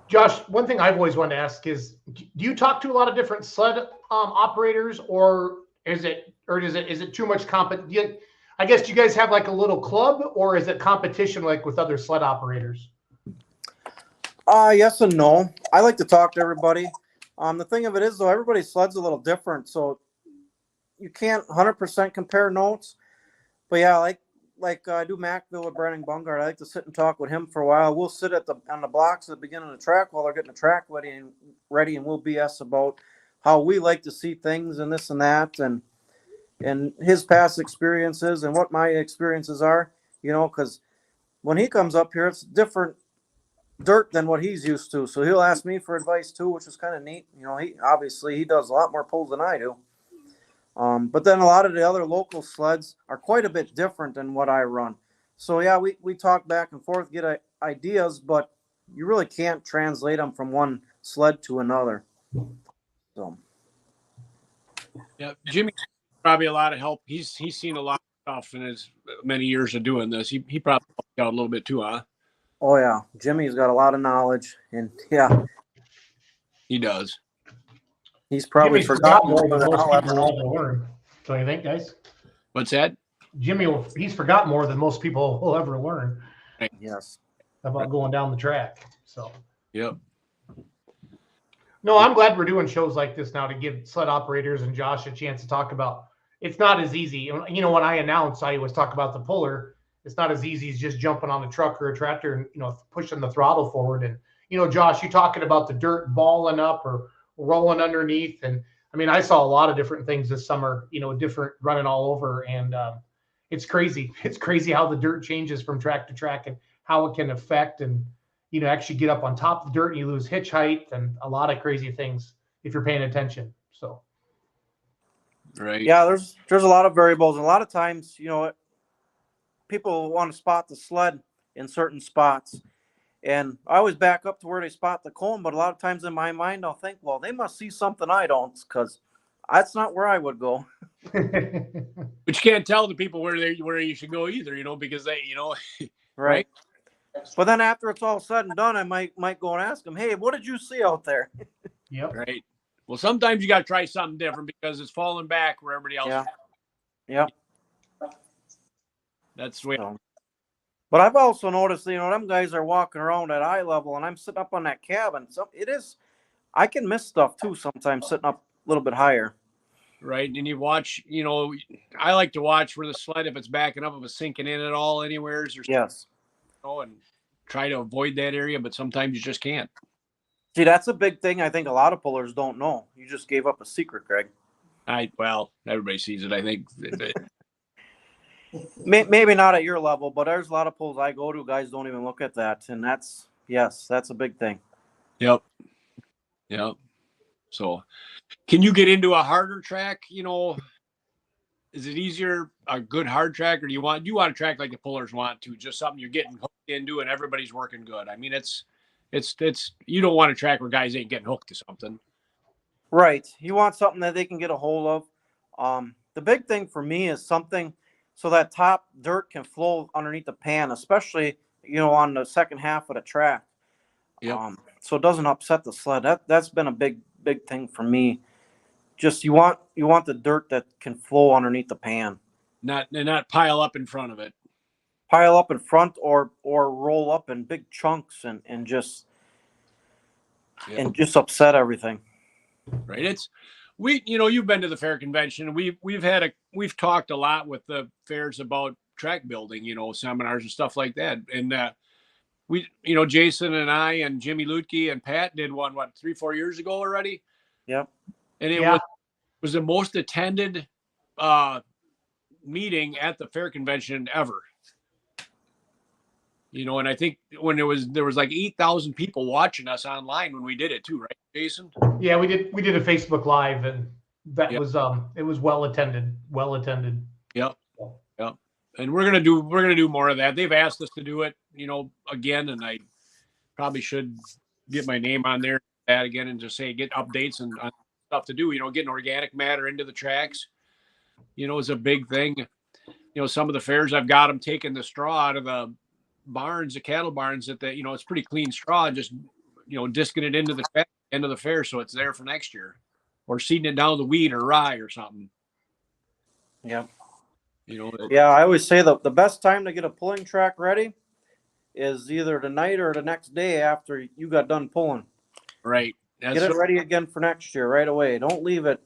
Speaker 1: Josh, one thing I've always wanted to ask is, do you talk to a lot of different sled operators, or is it too much I guess, do you guys have like a little club, or is it competition like with other sled operators?
Speaker 2: Yes and no. I like to talk to everybody. The thing of it is, though, everybody's sled's a little different, so you can't 100% compare notes. But yeah, like I do Macville with Brandon Bungard. I like to sit and talk with him for a while. We'll sit on the blocks at the beginning of the track while they're getting the track ready, and we'll BS about how we like to see things and this and that, and his past experiences and what my experiences are, because when he comes up here, it's different dirt than what he's used to. So he'll ask me for advice too, which is kind of neat. He does a lot more pulls than I do. But then a lot of the other local sleds are quite a bit different than what I run. So yeah, we talk back and forth, get ideas, but you really can't translate them from one sled to another. So.
Speaker 3: Yeah, Jimmy, probably a lot of help. He's seen a lot of stuff in his many years of doing this. He probably helped out a little bit too, huh?
Speaker 2: Oh yeah, Jimmy's got a lot of knowledge, and yeah,
Speaker 3: He does.
Speaker 2: he's probably forgotten more than
Speaker 1: most
Speaker 2: I'll ever
Speaker 1: people
Speaker 2: know.
Speaker 1: will learn. Don't you think, guys?
Speaker 3: What's that?
Speaker 1: He's forgotten more than most people will ever learn
Speaker 2: Yes.
Speaker 1: about going down the track. So.
Speaker 3: Yep.
Speaker 1: No, I'm glad we're doing shows like this now to give sled operators and Josh a chance to talk about. It's not as easy. When I announce, I always talk about the puller. It's not as easy as just jumping on a truck or a tractor and pushing the throttle forward. And Josh, you talking about the dirt balling up or rolling underneath. And I mean, I saw a lot of different things this summer. Different running all over, and it's crazy. It's crazy how the dirt changes from track to track and how it can affect and actually get up on top of the dirt and you lose hitch height and a lot of crazy things if you're paying attention. So,
Speaker 3: right.
Speaker 2: Yeah, there's a lot of variables. And a lot of times, people want to spot the sled in certain spots. And I always back up to where they spot the cone. But a lot of times in my mind, I'll think, well, they must see something I don't, because that's not where I would go.
Speaker 3: But you can't tell the people where you should go either, because they,
Speaker 2: Right. But then after it's all said and done, I might go and ask them, hey, what did you see out there?
Speaker 1: Yep.
Speaker 3: Right. Well, sometimes you got to try something different because it's falling back where everybody else.
Speaker 2: Yeah. Yep.
Speaker 3: That's the way.
Speaker 2: But I've also noticed, them guys are walking around at eye level, and I'm sitting up on that cabin. So I can miss stuff too sometimes sitting up a little bit higher.
Speaker 3: Right. And you watch, I like to watch where the sled, if it's backing up, if it's sinking in at all anywhere.
Speaker 2: Yes.
Speaker 3: And try to avoid that area, but sometimes you just can't.
Speaker 2: See, that's a big thing I think a lot of pullers don't know. You just gave up a secret, Greg.
Speaker 3: Well, everybody sees it, I think.
Speaker 2: Maybe not at your level, but there's a lot of pulls I go to, guys don't even look at that. And that's a big thing.
Speaker 3: Yep. So can you get into a harder track? Is it easier, a good hard track, or do you want a track like the pullers want to, just something you're getting hooked into and everybody's working good? I mean, it's you don't want a track where guys ain't getting hooked to something.
Speaker 2: Right. You want something that they can get a hold of. The big thing for me is something so that top dirt can flow underneath the pan, especially, on the second half of the track.
Speaker 3: Yep.
Speaker 2: So it doesn't upset the sled. That's been a big thing for me. Just you want the dirt that can flow underneath the pan.
Speaker 3: not pile up in front of it.
Speaker 2: Pile up in front or roll up in big chunks and just upset everything.
Speaker 3: Right. It's you've been to the fair convention. We've talked a lot with the fairs about track building, seminars and stuff like that. And Jason and I and Jimmy Lutke and Pat did one 3-4 years ago already.
Speaker 2: Yep.
Speaker 3: And it was the most attended meeting at the fair convention ever. And I think when there was like 8,000 people watching us online when we did it too, right, Jason?
Speaker 1: Yeah, we did a Facebook Live, and that was it was well attended.
Speaker 3: Yep. And we're gonna do more of that. They've asked us to do it, again, and I probably should get my name on there that again and just say get updates and stuff to do. Getting organic matter into the tracks, is a big thing. Some of the fairs I've got them taking the straw out of the barns, the cattle barns that it's pretty clean straw, just disking it into the end of the fair so it's there for next year, or seeding it down the wheat or rye or something.
Speaker 2: Yeah. I always say the best time to get a pulling track ready is either tonight or the next day after you got done pulling.
Speaker 3: Right.
Speaker 2: Get it ready again for next year right away. Don't leave it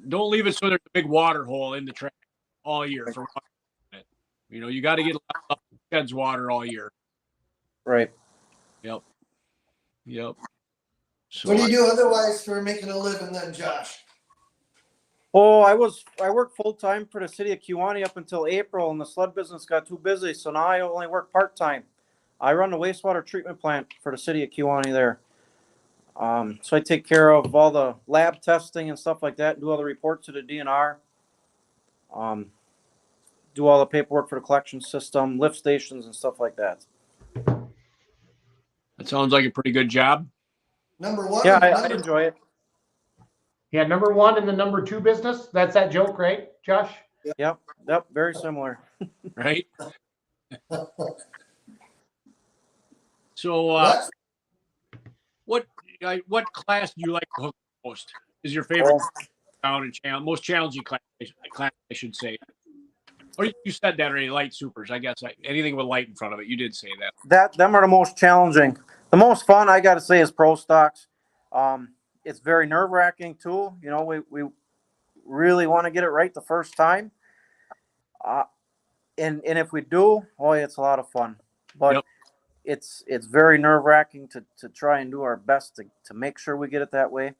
Speaker 3: so there's a big water hole in the track all year for water. You got to get sheds water all year.
Speaker 2: Right.
Speaker 3: Yep. So
Speaker 4: What do you do otherwise for making a living then, Josh?
Speaker 2: Oh, I worked full time for the city of Kewanee up until April, and the sled business got too busy, so now I only work part time. I run the wastewater treatment plant for the city of Kewanee there. So I take care of all the lab testing and stuff like that, do all the reports to the DNR, do all the paperwork for the collection system, lift stations and stuff like that.
Speaker 3: That sounds like a pretty good job.
Speaker 4: Number one.
Speaker 2: Yeah, I enjoy it.
Speaker 1: Yeah, number one in the number two business. That's that joke, right, Josh?
Speaker 2: Yep. Very similar.
Speaker 3: Right. So, what class do you like to hook most? Is your favorite most challenging class? I should say. Or you said that already. Light supers, I guess. Anything with light in front of it. You did say that.
Speaker 2: Them are the most challenging. The most fun, I got to say, is pro stocks. It's very nerve-wracking too. We really want to get it right the first time. And if we do, boy, it's a lot of fun. But it's very nerve-wracking to try and do our best to make sure we get it that way.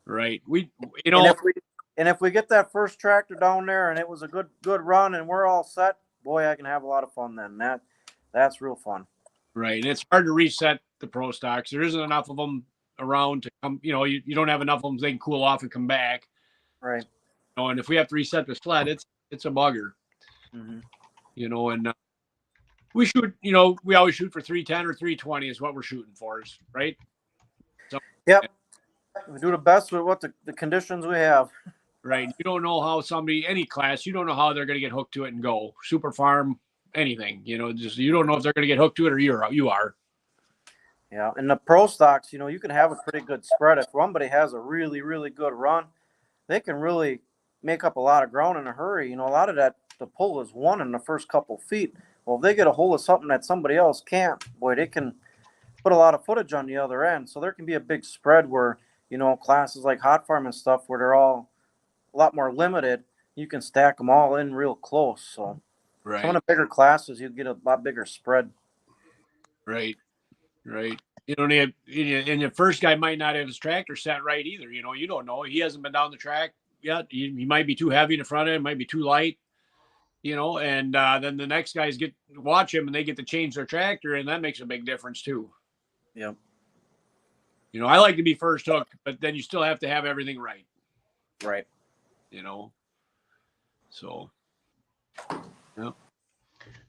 Speaker 3: Right.
Speaker 2: And if we get that first tractor down there and it was a good run and we're all set, boy, I can have a lot of fun then. That's real fun.
Speaker 3: Right. And it's hard to reset the pro stocks. There isn't enough of them around to come, you don't have enough of them so they can cool off and come back.
Speaker 2: Right.
Speaker 3: And if we have to reset the sled, it's a bugger.
Speaker 2: Mm-hmm.
Speaker 3: And we shoot, we always shoot for 310 or 320 is what we're shooting for, right? So,
Speaker 2: yep. We do the best with what the conditions we have.
Speaker 3: Right. You don't know how any class, you don't know how they're going to get hooked to it and go. Super farm, anything, just you don't know if they're going to get hooked to it or you are.
Speaker 2: Yeah, and the pro stocks, you can have a pretty good spread. If somebody has a really, really good run, they can really make up a lot of ground in a hurry. A lot of that, the pull is won in the first couple feet. Well, if they get a hold of something that somebody else can't, boy, they can put a lot of footage on the other end. So there can be a big spread where, classes like hot farm and stuff where they're all a lot more limited, you can stack them all in real close. So some of the bigger classes, you get a lot bigger spread.
Speaker 3: Right. And the first guy might not have his tractor set right either. You don't know. He hasn't been down the track yet. He might be too heavy in the front end, might be too light, and then the next guys watch him and they get to change their tractor, and that makes a big difference too.
Speaker 2: Yep.
Speaker 3: I like to be first hook, but then you still have to have everything right.
Speaker 2: Right.
Speaker 3: So. Yeah.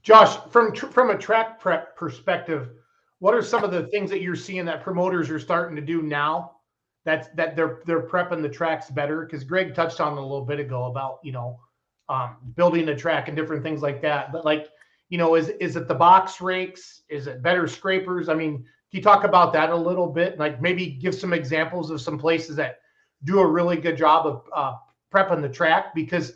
Speaker 1: Josh, from a track prep perspective, what are some of the things that you're seeing that promoters are starting to do now that they're prepping the tracks better? Because Greg touched on it a little bit ago about building a track and different things like that. But is it the box rakes? Is it better scrapers? I mean, can you talk about that a little bit? Like maybe give some examples of some places that do a really good job of prepping the track, because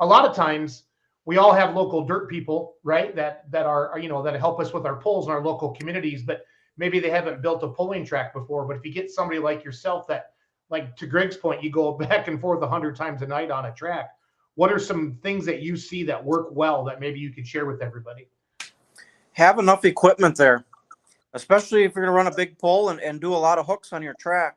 Speaker 1: a lot of times we all have local dirt people, right? That are that help us with our pulls in our local communities, but maybe they haven't built a pulling track before. But if you get somebody like yourself that, like to Greg's point, you go back and forth 100 times a night on a track. What are some things that you see that work well that maybe you could share with everybody?
Speaker 2: Have enough equipment there, especially if you're going to run a big pull and do a lot of hooks on your track.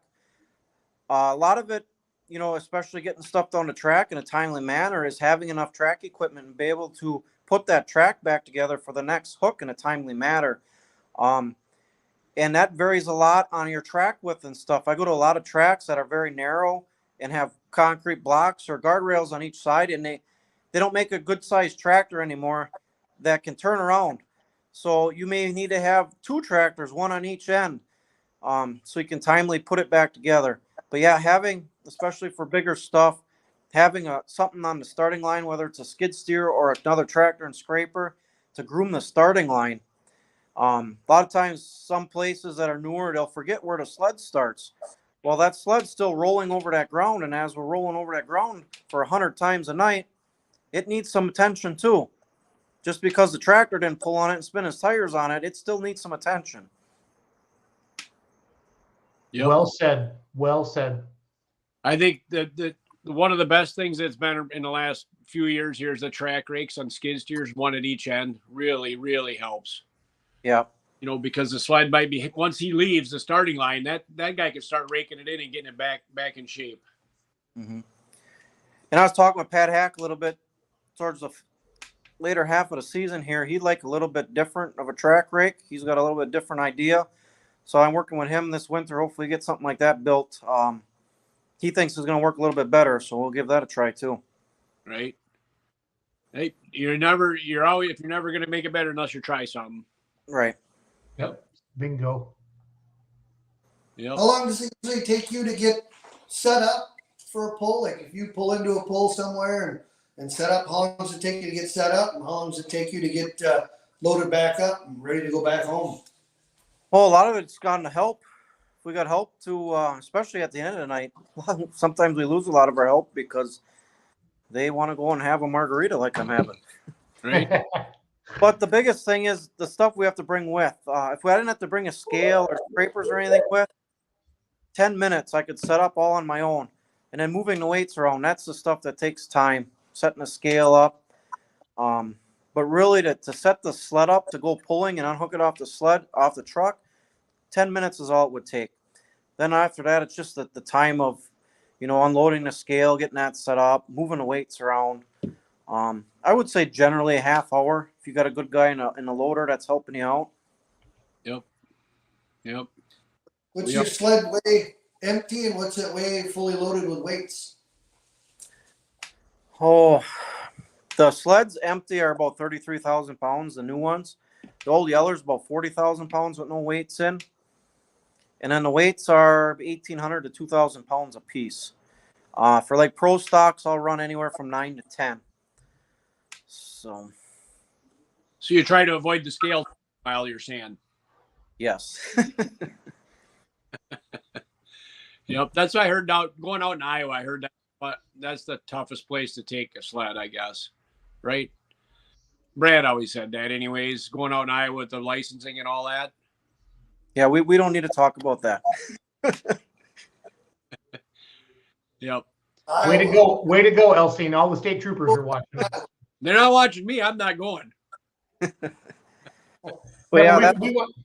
Speaker 2: A lot of it, especially getting stuff down the track in a timely manner, is having enough track equipment and be able to put that track back together for the next hook in a timely manner. And that varies a lot on your track width and stuff. I go to a lot of tracks that are very narrow and have concrete blocks or guardrails on each side, and they don't make a good sized tractor anymore that can turn around. So you may need to have two tractors, one on each end, so you can timely put it back together. But yeah, having, especially for bigger stuff, having something on the starting line, whether it's a skid steer or another tractor and scraper, to groom the starting line. A lot of times, some places that are newer, they'll forget where the sled starts. Well, that sled's still rolling over that ground, and as we're rolling over that ground for 100 times a night, it needs some attention too. Just because the tractor didn't pull on it and spin his tires on it, it still needs some attention.
Speaker 3: Yep.
Speaker 1: Well said. Well said.
Speaker 3: I think that one of the best things that's been in the last few years here is the track rakes on skid steers, one at each end. Really, really helps.
Speaker 2: Yeah.
Speaker 3: Because the sled might be, once he leaves the starting line, that guy can start raking it in and getting it back in shape.
Speaker 2: Mm-hmm. And I was talking with Pat Hack a little bit towards the later half of the season here. He'd like a little bit different of a track rake. He's got a little bit different idea. So I'm working with him this winter, hopefully get something like that built. He thinks it's going to work a little bit better, so we'll give that a try too.
Speaker 3: Right. Hey, if you're never going to make it better unless you try something.
Speaker 2: Right.
Speaker 1: Yep. Bingo.
Speaker 3: Yep.
Speaker 4: How long does it usually take you to get set up for a pull? Like if you pull into a pull somewhere and set up, how long does it take you to get set up? And how long does it take you to get loaded back up and ready to go back home?
Speaker 2: Well, a lot of it's gone to help. We got help to, especially at the end of the night. Sometimes we lose a lot of our help because they want to go and have a margarita like I'm having.
Speaker 3: Right.
Speaker 2: But the biggest thing is the stuff we have to bring with. If I didn't have to bring a scale or scrapers or anything with, 10 minutes I could set up all on my own. And then moving the weights around, that's the stuff that takes time. Setting a scale up. But really to set the sled up, to go pulling and unhook it off the truck, 10 minutes is all it would take. Then after that, it's just the time of, unloading the scale, getting that set up, moving the weights around. I would say generally a half hour if you got a good guy in a loader that's helping you out.
Speaker 3: Yep.
Speaker 4: What's your sled weigh empty and what's it weigh fully loaded with weights?
Speaker 2: Oh, the sleds empty are about 33,000 pounds, the new ones. The old yeller's about 40,000 pounds with no weights in. And then the weights are 1,800 to 2,000 pounds a piece. For like pro stocks, I'll run anywhere from 9 to 10. So
Speaker 3: you try to avoid the scale while you're saying.
Speaker 2: Yes.
Speaker 3: Yep. That's what I heard going out in Iowa. I heard that, but that's the toughest place to take a sled, I guess. Right? Brad always said that anyways, going out in Iowa with the licensing and all that.
Speaker 2: Yeah, we don't need to talk about that.
Speaker 3: Yep.
Speaker 1: Way to go, Elsie. All the state troopers are watching.
Speaker 3: They're not watching me. I'm not going.
Speaker 2: Well, yeah,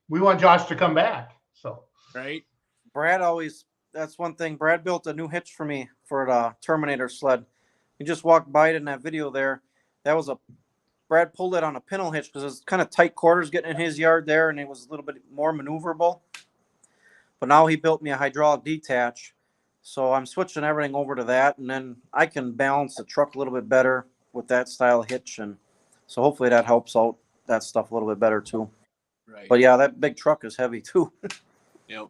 Speaker 1: we want Josh to come back. So
Speaker 3: right.
Speaker 2: That's one thing. Brad built a new hitch for me for the Terminator sled. You just walked by it in that video there. Brad pulled it on a pintle hitch because it's kind of tight quarters getting in his yard there, and it was a little bit more maneuverable. But now he built me a hydraulic detach, so I'm switching everything over to that, and then I can balance the truck a little bit better with that style of hitch, and so hopefully that helps out that stuff a little bit better too.
Speaker 3: Right.
Speaker 2: But yeah, that big truck is heavy too.
Speaker 3: Yep.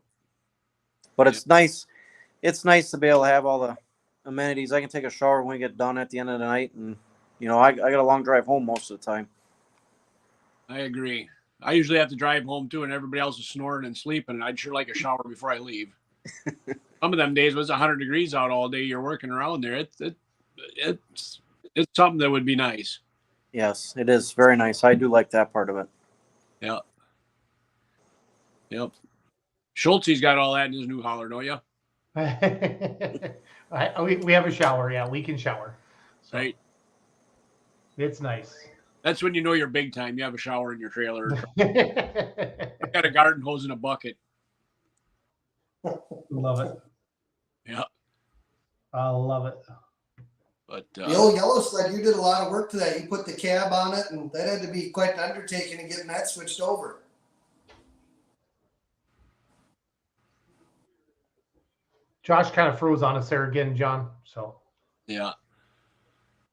Speaker 2: But it's nice. It's nice to be able to have all the amenities. I can take a shower when we get done at the end of the night, and I got a long drive home most of the time.
Speaker 3: I agree. I usually have to drive home too, and everybody else is snoring and sleeping, and I'd sure like a shower before I leave. Some of them days was 100 degrees out all day. You're working around there. It's it's something that would be nice.
Speaker 2: Yes, it is very nice. I do like that part of it.
Speaker 3: Yeah. Yep. Schultze's got all that in his new hauler, don't you?
Speaker 1: We have a shower. Yeah, we can shower. So
Speaker 3: Right.
Speaker 1: it's nice.
Speaker 3: That's when you know you're big time. You have a shower in your trailer. I've got a garden hose and a bucket.
Speaker 1: Love it.
Speaker 3: Yeah.
Speaker 1: I love it.
Speaker 3: But
Speaker 4: The old yellow sled, you did a lot of work to that. You put the cab on it, and that had to be quite an undertaking in getting that switched over.
Speaker 1: Josh kind of froze on us there again, John. So
Speaker 3: yeah.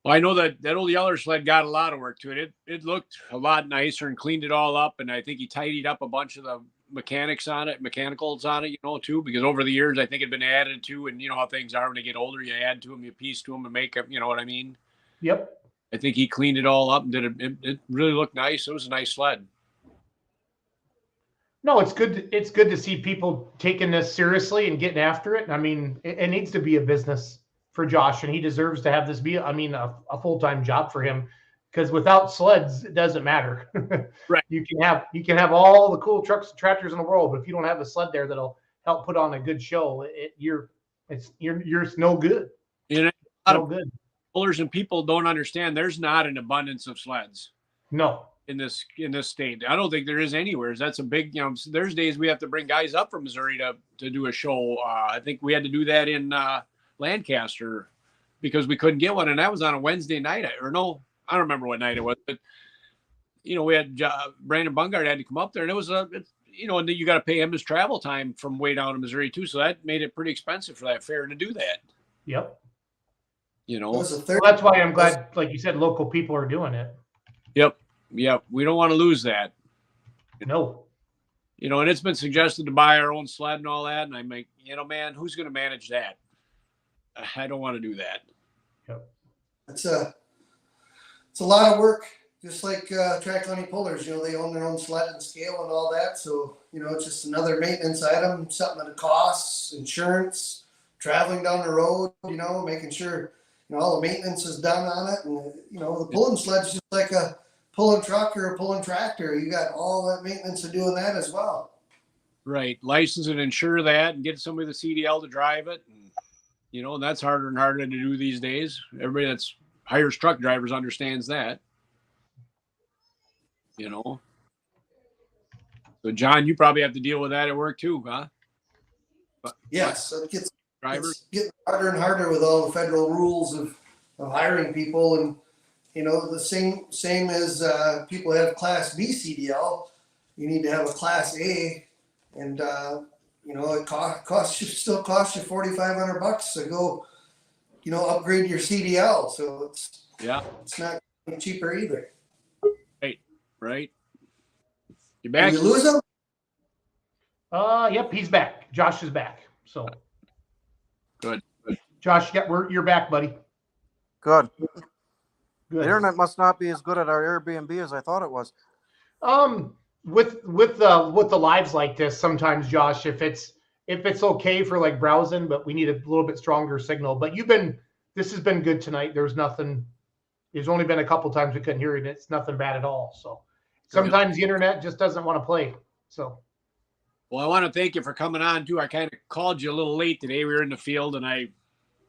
Speaker 3: Well, I know that old yeller sled got a lot of work to it. It looked a lot nicer and cleaned it all up. And I think he tidied up a bunch of the mechanicals on it, too, because over the years, I think it'd been added to, and you know how things are when they get older, you add to them, you piece to them and make them, you know what I mean?
Speaker 1: Yep.
Speaker 3: I think he cleaned it all up and did it. It really looked nice. It was a nice sled.
Speaker 1: No, it's good. It's good to see people taking this seriously and getting after it. I mean, it needs to be a business for Josh, and he deserves to have this be, a full-time job for him. Because without sleds, it doesn't matter.
Speaker 3: Right.
Speaker 1: You can have all the cool trucks and tractors in the world, but if you don't have a sled there that'll help put on a good show, you're no good.
Speaker 3: You know, a lot
Speaker 1: No
Speaker 3: of
Speaker 1: good.
Speaker 3: pullers and people don't understand. There's not an abundance of sleds
Speaker 1: No.
Speaker 3: in this state. I don't think there is anywhere. That's a big, there's days we have to bring guys up from Missouri to do a show. I think we had to do that in Lancaster because we couldn't get one, and that was on a Wednesday night. I don't remember what night it was, but we had Brandon Bungard had to come up there, and it was and then you got to pay him his travel time from way down to Missouri too. So that made it pretty expensive for that fare to do that.
Speaker 1: Yep.
Speaker 4: It was a
Speaker 1: Well, that's why I'm glad, like you said, local people are doing it.
Speaker 3: Yep. We don't want to lose that.
Speaker 1: No.
Speaker 3: And it's been suggested to buy our own sled and all that. And I'm like, man, who's going to manage that? I don't want to do that.
Speaker 1: Yep.
Speaker 4: It's a lot of work, just like track county pullers. They own their own sled and scale and all that. So, it's just another maintenance item, something that costs, insurance, traveling down the road, making sure, all the maintenance is done on it. And, the pulling sled's just like a pulling truck or a pulling tractor. You got all that maintenance of doing that as well.
Speaker 3: Right. License and insure that and get somebody with the CDL to drive it. And that's harder and harder to do these days. Everybody that's hires truck drivers understands that. So John, you probably have to deal with that at work too, huh?
Speaker 4: Yes. It gets
Speaker 3: Drivers.
Speaker 4: It's getting harder and harder with all the federal rules of hiring people. And, the same as people have Class B CDL, you need to have a Class A. And, it still costs you $4,500 to go, upgrade your CDL. So it's not cheaper either.
Speaker 3: Right. You back?
Speaker 4: Did you lose them?
Speaker 1: Yep, he's back. Josh is back. So
Speaker 3: Good.
Speaker 1: Josh, you're back, buddy.
Speaker 2: Good.
Speaker 1: Good.
Speaker 2: The internet must not be as good at our Airbnb as I thought it was.
Speaker 1: With the lives like this, sometimes Josh, if it's okay for like browsing, but we need a little bit stronger signal. But this has been good tonight. There's only been a couple times we couldn't hear it. It's nothing bad at all. So sometimes the internet just doesn't want to play. So.
Speaker 3: Well, I want to thank you for coming on too. I kind of called you a little late today. We were in the field and I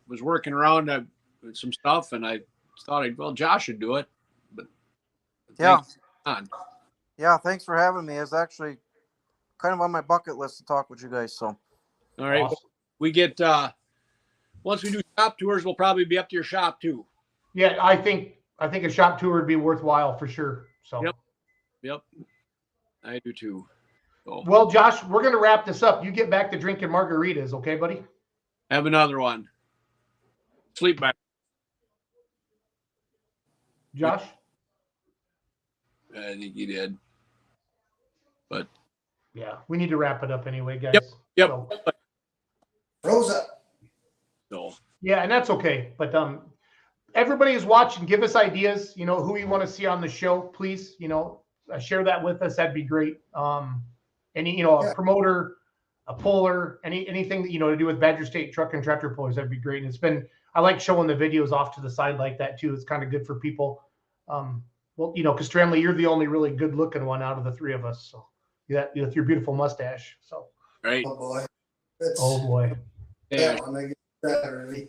Speaker 3: was working around with some stuff, and I thought Josh should do it. But
Speaker 2: yeah, thanks for having me. It's actually kind of on my bucket list to talk with you guys. So,
Speaker 3: all right,
Speaker 1: awesome.
Speaker 3: We get once we do shop tours, we'll probably be up to your shop too.
Speaker 1: Yeah, I think a shop tour would be worthwhile for sure. So.
Speaker 3: Yep, I do too. So.
Speaker 1: Well, Josh, we're gonna wrap this up. You get back to drinking margaritas, okay, buddy?
Speaker 3: Have another one. Sleep back.
Speaker 1: Josh?
Speaker 3: I think he did. But
Speaker 1: yeah, we need to wrap it up anyway, guys.
Speaker 3: Yep.
Speaker 1: So,
Speaker 4: Froze up.
Speaker 3: So
Speaker 1: yeah, and that's okay. But everybody is watching. Give us ideas. Who you want to see on the show, please. Share that with us. That'd be great. A promoter, a puller, anything that to do with Badger State Truck and Tractor Pullers, that'd be great. And it's been I like showing the videos off to the side like that too. It's kind of good for people. Well, you know, because Stranley, you're the only really good looking one out of the three of us. So with your beautiful mustache. So
Speaker 3: Right.
Speaker 4: Oh boy.
Speaker 1: oh boy.
Speaker 3: Yeah.
Speaker 4: That one, I get that already.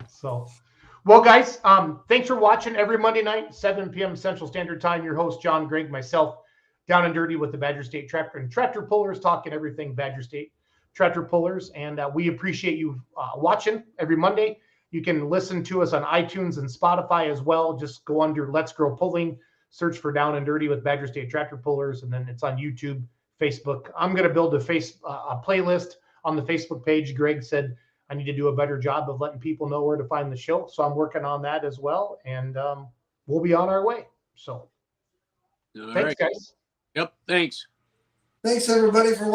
Speaker 1: So, well, guys, thanks for watching every Monday night, 7 p.m. Central Standard Time. Your host, John, Greg, myself, down and dirty with the Badger State Tractor and Tractor Pullers, talking everything Badger State Tractor Pullers. And we appreciate you watching every Monday. You can listen to us on iTunes and Spotify as well. Just go under Let's Grow Pulling, search for Down and Dirty with Badger State Tractor Pullers, and then it's on YouTube, Facebook. I'm going to build a playlist on the Facebook page. Greg said I need to do a better job of letting people know where to find the show. So I'm working on that as well. And we'll be on our way. So
Speaker 3: All
Speaker 1: thanks,
Speaker 3: right.
Speaker 1: guys.
Speaker 3: Yep. Thanks.
Speaker 4: Thanks everybody for watching.